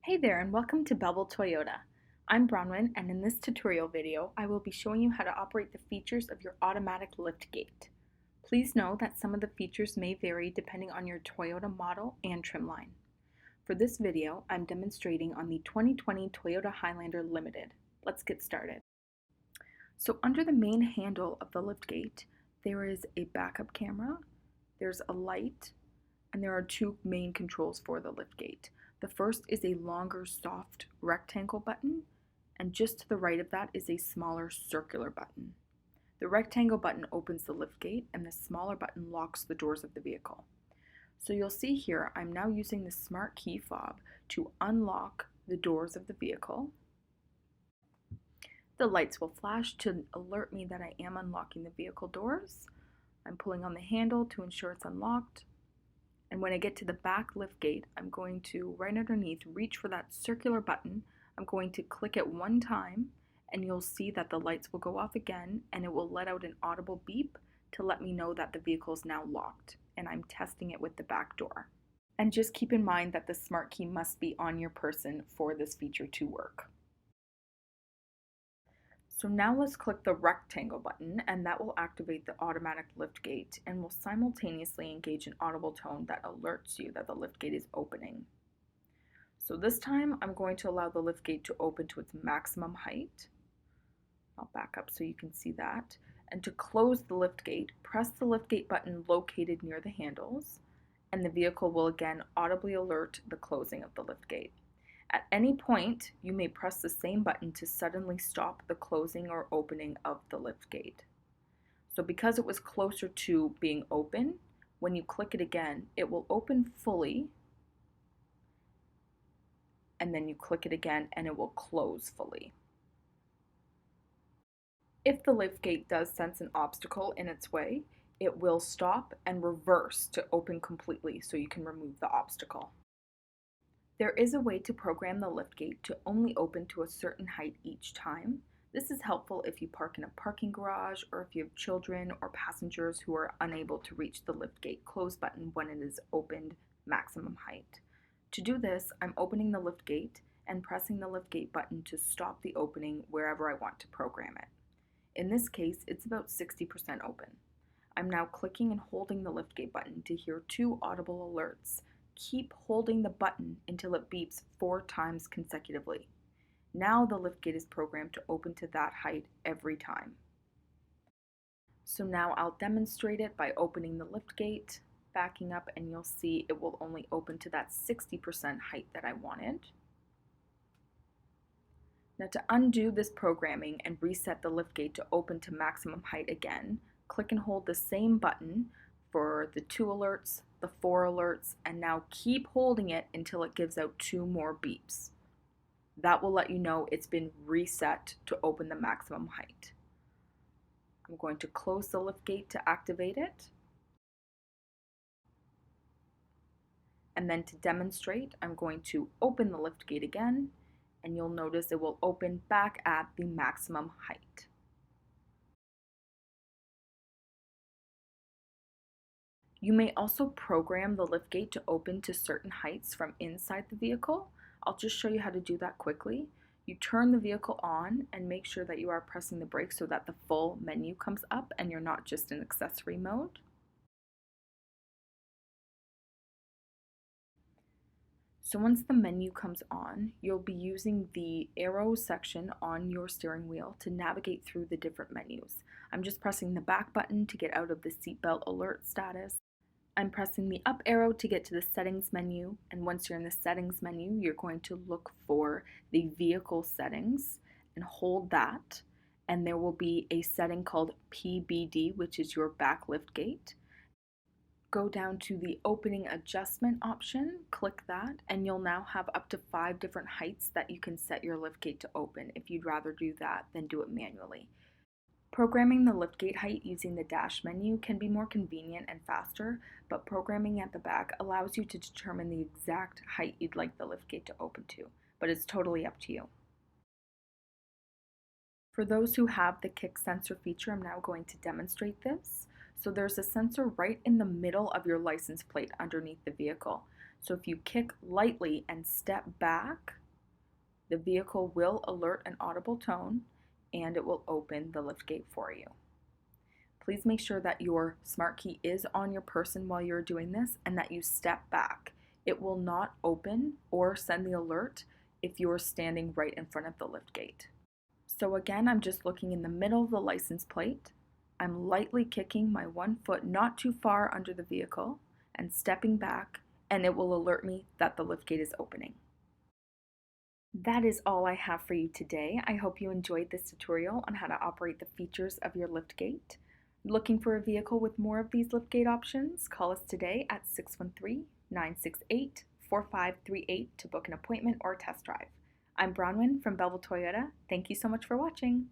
Hey there and welcome to Belleville Toyota. I'm Bronwyn and in this tutorial video I will be showing you how to operate the features of your automatic liftgate. Please know that some of the features may vary depending on your Toyota model and trim line. For this video I'm demonstrating on the 2020 Toyota Highlander Limited. Let's get started. So under the main handle of the liftgate there is a backup camera, there's a light, and there are two main controls for the liftgate. The first is a longer soft rectangle button, and just to the right of that is a smaller circular button. The rectangle button opens the liftgate and the smaller button locks the doors of the vehicle. So you'll see here I'm now using the smart key fob to unlock the doors of the vehicle. The lights will flash to alert me that I am unlocking the vehicle doors. I'm pulling on the handle to ensure it's unlocked. And when I get to the back liftgate, I'm going to, right underneath, reach for that circular button. I'm going to click it one time, and you'll see that the lights will go off again, and it will let out an audible beep to let me know that the vehicle is now locked, and I'm testing it with the back door. And just keep in mind that the smart key must be on your person for this feature to work. So now let's click the rectangle button and that will activate the automatic liftgate and will simultaneously engage an audible tone that alerts you that the liftgate is opening. So this time I'm going to allow the liftgate to open to its maximum height. I'll back up so you can see that. And to close the liftgate, press the liftgate button located near the handles and the vehicle will again audibly alert the closing of the liftgate. At any point, you may press the same button to suddenly stop the closing or opening of the liftgate. So because it was closer to being open, when you click it again, it will open fully, and then you click it again and it will close fully. If the liftgate does sense an obstacle in its way, it will stop and reverse to open completely so you can remove the obstacle. There is a way to program the liftgate to only open to a certain height each time. This is helpful if you park in a parking garage or if you have children or passengers who are unable to reach the liftgate close button when it is opened maximum height. To do this, I'm opening the liftgate and pressing the liftgate button to stop the opening wherever I want to program it. In this case, it's about 60% open. I'm now clicking and holding the liftgate button to hear two audible alerts. Keep holding the button until it beeps 4 times consecutively. Now the liftgate is programmed to open to that height every time. So now I'll demonstrate it by opening the liftgate, backing up, and you'll see it will only open to that 60% height that I wanted. Now to undo this programming and reset the liftgate to open to maximum height again, click and hold the same button for the 2 alerts, the 4 alerts, and now keep holding it until it gives out 2 more beeps. That will let you know it's been reset to open the maximum height. I'm going to close the liftgate to activate it. And then to demonstrate, I'm going to open the liftgate again, and you'll notice it will open back at the maximum height. You may also program the liftgate to open to certain heights from inside the vehicle. I'll just show you how to do that quickly. You turn the vehicle on and make sure that you are pressing the brake so that the full menu comes up and you're not just in accessory mode. So once the menu comes on, you'll be using the arrow section on your steering wheel to navigate through the different menus. I'm just pressing the back button to get out of the seatbelt alert status. I'm pressing the up arrow to get to the settings menu, and once you're in the settings menu, you're going to look for the vehicle settings and hold that, and there will be a setting called PBD, which is your back liftgate. Go down to the opening adjustment option, click that, and you'll now have up to 5 different heights that you can set your liftgate to open if you'd rather do that than do it manually. Programming the liftgate height using the dash menu can be more convenient and faster, but programming at the back allows you to determine the exact height you'd like the liftgate to open to, but it's totally up to you. For those who have the kick sensor feature, I'm now going to demonstrate this. So there's a sensor right in the middle of your license plate underneath the vehicle. So if you kick lightly and step back, the vehicle will alert an audible tone and it will open the liftgate for you. Please make sure that your smart key is on your person while you're doing this and that you step back. It will not open or send the alert if you're standing right in front of the liftgate. So again, I'm just looking in the middle of the license plate. I'm lightly kicking my one foot not too far under the vehicle and stepping back, and it will alert me that the liftgate is opening. That is all I have for you today. I hope you enjoyed this tutorial on how to operate the features of your liftgate. Looking for a vehicle with more of these liftgate options? Call us today at 613-968-4538 to book an appointment or test drive. I'm Bronwyn from Belleville Toyota. Thank you so much for watching.